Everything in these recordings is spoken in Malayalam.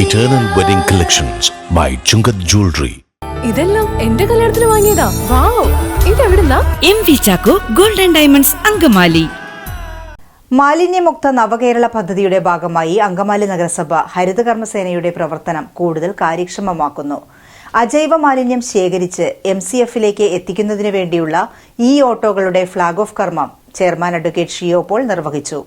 Eternal Wedding Collections by Chungat Jewelry. ഇതെല്ലാം എന്റെ കല്യാണത്തിന് വാങ്ങിയതാ. വാവ്, ഇതെവിടുന്നാ? MV Chacko Gold and Diamonds Angamaly. മാലിന്യമുക്ത നവകേരള പദ്ധതിയുടെ ഭാഗമായി അങ്കമാലി നഗരസഭ ഹരിതകർമ്മസേനയുടെ പ്രവർത്തനം കൂടുതൽ കാര്യക്ഷമമാക്കുന്നു. അജൈവ മാലിന്യം ശേഖരിച്ച് MCFിലേക്ക് എത്തിക്കുന്നതിനു വേണ്ടിയുള്ള ഈ ഓട്ടോകളുടെ ഫ്ളാഗ് ഓഫ് കർമ്മം ചെയർമാൻ അഡ്വക്കേറ്റ് ഷിയോ പോൾ നിർവഹിച്ചു.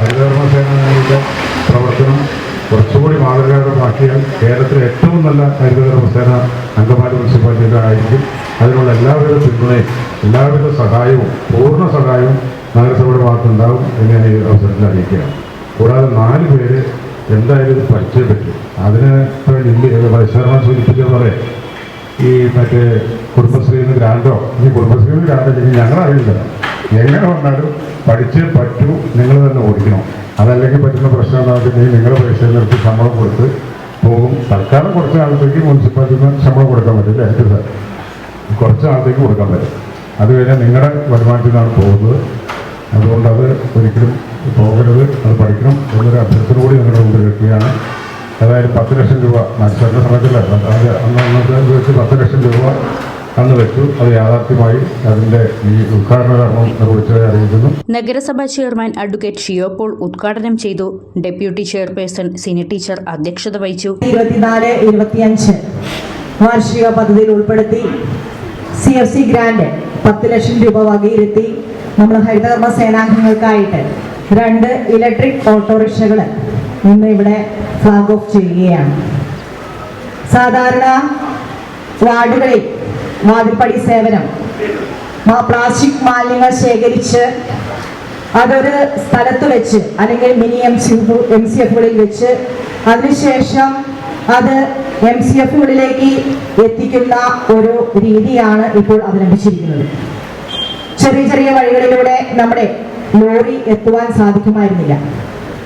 ഹരിതകർമ്മസേനയുടെ പ്രവർത്തനം കുറച്ചുകൂടി മാതൃകാപരമാക്കിയാൽ കേരളത്തിലെ ഏറ്റവും നല്ല ഹരിതകർമ്മസേന അങ്കമാലി മുനിസിപ്പാലിറ്റിയുടെ ആയിരിക്കും. അതിനുള്ള എല്ലാവിധ പിന്തുണയും എല്ലാവിധ സഹായവും പൂർണ്ണ സഹായവും നഗരസഭയുടെ ഭാഗത്തുണ്ടാവും എന്ന് ഞാൻ ഈ അവസരത്തിൽ അറിയിക്കുകയാണ്. കൂടാതെ 4 പേര് എന്തായാലും ഇത് പഠിച്ചേ പറ്റും. അതിന് വൈശ്വരman സൂചിപ്പിച്ച പോലെ ഈ മറ്റേ കുടുംബശ്രീന്ന് ഗ്രാൻഡോ ഈ കുടുംബശ്രീന്ന് ഗ്രാൻഡോ അല്ലെങ്കിൽ ഞങ്ങളറിയില്ല, എങ്ങനെ വന്നാലും പഠിച്ചേ പറ്റൂ. നിങ്ങൾ തന്നെ ഓടിക്കണം. അതല്ലെങ്കിൽ പറ്റുന്ന പ്രശ്നം എന്താണെന്നുണ്ടെങ്കിൽ നിങ്ങളുടെ പൈസ നിർത്തി ശമ്പളം കൊടുത്ത് പോകും. തൽക്കാലം കുറച്ച് നാളത്തേക്ക് മുനിസിപ്പാലിറ്റിയിൽ നിന്ന് ശമ്പളം കൊടുക്കാൻ പറ്റില്ല. എനിക്ക് സാർ കുറച്ച് നാളത്തേക്ക് കൊടുക്കാൻ പറ്റും. അത് കഴിഞ്ഞാൽ നിങ്ങളുടെ വരുമാനത്തിൽ നിന്നാണ് പോകുന്നത്. അതുകൊണ്ട് അത് ഒരിക്കലും പോകരുത്, അത് പഠിക്കണം എന്നൊരു അഭ്യർത്ഥന കൂടി നിങ്ങളുടെ മുമ്പിൽ വെക്കുകയാണ്. അതായത് 10 ലക്ഷം രൂപ മത്സരത്തിൻ്റെ സമയത്തില്ല, അന്നത്തെ വെച്ച് 10 ലക്ഷം രൂപ അന്ന് വെച്ചു. അത് യാഥാർത്ഥ്യമായി അതിന്റെ ഈ ഉദ്ഘാടന കർമ്മം നിർവഹിച്ചതായി അറിയിക്കുന്നു. നഗരസഭാ ചെയർമാൻ അഡ്വക്കേറ്റ് ഷിയോ പോൾ ഉദ്ഘാടനം ചെയ്തു. ഡെപ്യൂട്ടി ചെയർപേഴ്സൺ സിനി ടീച്ചർ അധ്യക്ഷത വഹിച്ചു. 24-25 വാർഷിക പദ്ധതിയിൽ ഉൾപ്പെടുത്തി CFC ഗ്രാന്റ് 10 ലക്ഷം രൂപ വകയിരുത്തി നമ്മൾ ഹരിതകർമ്മ സേനാംഗങ്ങൾക്കായിട്ട് 2 ഇലക്ട്രിക് ഓട്ടോറിക്ഷകൾ ഇന്ന് ഇവിടെ ഫ്ലാഗ് ഓഫ് ചെയ്യുകയാണ്. സാധാരണ വാർഡുകളിൽ വാതിൽപ്പടി സേവനം, പ്ലാസ്റ്റിക് മാലിന്യങ്ങൾ ശേഖരിച്ച് അതൊരു സ്ഥലത്ത് വെച്ച് അല്ലെങ്കിൽ മിനി MCFകളിൽ വെച്ച് അതിനുശേഷം അത് MCFകളിലേക്ക് എത്തിക്കുന്ന ഒരു രീതിയാണ് ഇപ്പോൾ അവലംബിച്ചിരിക്കുന്നത്. ചെറിയ ചെറിയ വഴികളിലൂടെ നമ്മുടെ ലോറി എത്തുവാൻ സാധിക്കുമായിരുന്നില്ല.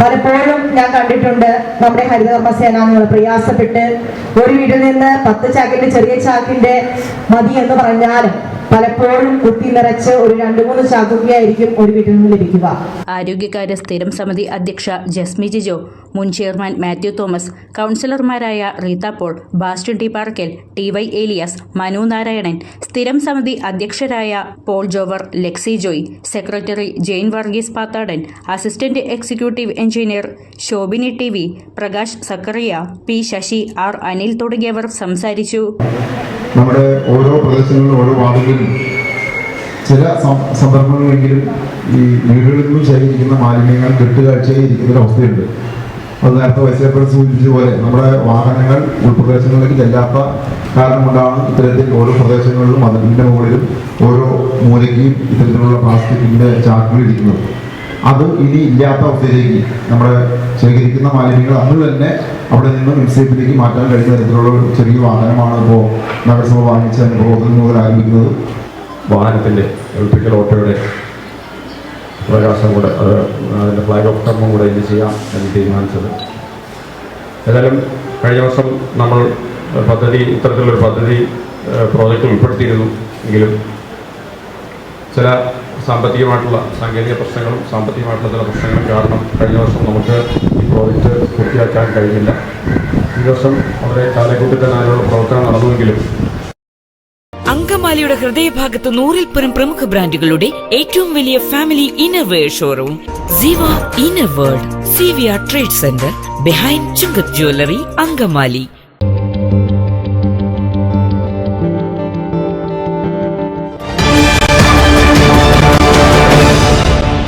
പലപ്പോഴും ഞാൻ കണ്ടിട്ടുണ്ട് നമ്മുടെ ഹരിതകർമ്മ സേനാംഗങ്ങൾ പ്രയാസപ്പെട്ട് ഒരു വീട്ടിൽ നിന്ന് 10 ചാക്കിന്റെ ചെറിയ ചാക്കിന്റെ മതി എന്ന് പറഞ്ഞാലും പലപ്പോഴും കുത്തി നിറച്ച് ഒരു 2-3 ചാക്കൊക്കെ ആയിരിക്കും ഒരു വീട്ടിൽ നിന്ന് ലഭിക്കുക. ആരോഗ്യകാര്യ സ്ഥിരം സമിതി അധ്യക്ഷ ജസ്മി ജിജോ, മുൻ ചെയർമാൻ മാത്യു തോമസ്, കൗൺസിലർമാരായ റീത്ത പോൾ, ബാസ്റ്റ്യൻ ടി പാർക്കൽ, TY ഏലിയാസ്, മനു നാരായണൻ, സ്ഥിരം സമിതി അധ്യക്ഷരായ Paul Jover, Lexi Joy, secretary Jain Varghese Pathadan, assistant executive engineer Shobhini TV, Prakash Zacharia, P Sasi, R Anil തുടങ്ങിയവർ സംസാരിച്ചു. നമ്മുടെ ഓരോ പ്രദേശങ്ങളിലും ഓരോ വാർഡുകളിലും ചില സന്ദർഭങ്ങളിലെങ്കിലും ഈ വീടുകളിൽ നിന്നും ശേഖരിക്കുന്ന മാലിന്യങ്ങൾ കെട്ടുകാഴ്ചയായി ഇരിക്കുന്ന അവസ്ഥയുണ്ട്. അത് നേരത്തെ വൈസ് ചെയർപേഴ്സൺ സൂചിപ്പിച്ചതുപോലെ നമ്മുടെ വാഹനങ്ങൾ ഉൾപ്രദേശങ്ങളിലേക്ക് ചെല്ലാത്ത കാരണം കൊണ്ടാണ് ഇത്തരത്തിൽ ഓരോ പ്രദേശങ്ങളിലും അതിൻ്റെ മുകളിലും ഓരോ മൂലയ്ക്കും ഇത്തരത്തിലുള്ള പ്ലാസ്റ്റിക്കിൻ്റെ ചാക്കുകൾ ഇരിക്കുന്നത്. അത് ഇനി ഇല്ലാത്ത അവസ്ഥയിലേക്ക് നമ്മുടെ ശേഖരിക്കുന്ന മാലിന്യങ്ങൾ അന്ന് തന്നെ അവിടെ നിന്നും MCFിലേക്ക് മാറ്റാൻ കഴിയുന്ന തരത്തിലുള്ള ഒരു ചെറിയ വാഹനമാണ് ഇപ്പോൾ നഗരസഭ വാങ്ങിച്ച പ്രവർത്തനം മുതൽ ആരംഭിക്കുന്നത്. വാഹനത്തിൻ്റെ ഇലക്ട്രിക്കൽ ഓട്ടോയുടെ പ്രകാശം കൂടെ അതിൻ്റെ ഫ്ലാഗ് ഓഫ് കർമ്മം കൂടെ ഇത് ചെയ്യാം എന്ന് തീരുമാനിച്ചത്. ഏതായാലും കഴിഞ്ഞ വർഷം നമ്മൾ ഇത്തരത്തിലൊരു പദ്ധതി പ്രോജക്റ്റിൽ ഉൾപ്പെടുത്തിയിരുന്നു. എങ്കിലും ചില സാമ്പത്തികമായിട്ടുള്ള സാങ്കേതിക പ്രശ്നങ്ങളും സാമ്പത്തികമായിട്ടുള്ള ചില പ്രശ്നങ്ങളും കാരണം കഴിഞ്ഞ വർഷം നമുക്ക് ഈ പ്രോജക്റ്റ് പൂർത്തിയാക്കാൻ കഴിഞ്ഞില്ല. ഈ വർഷം വളരെ കാലക്കൂട്ടി തന്നെ അതിനുള്ള പ്രവർത്തനം നടന്നുവെങ്കിലും അങ്കമാലിയുടെ ഹൃദയഭാഗത്ത് 100-ൽ പരം പ്രമുഖ ബ്രാൻഡുകളുടെ ഏറ്റവും വലിയ family innerwear showroom Ziva inner world CVR trade centre behind Chunkath jewellery Angamaly.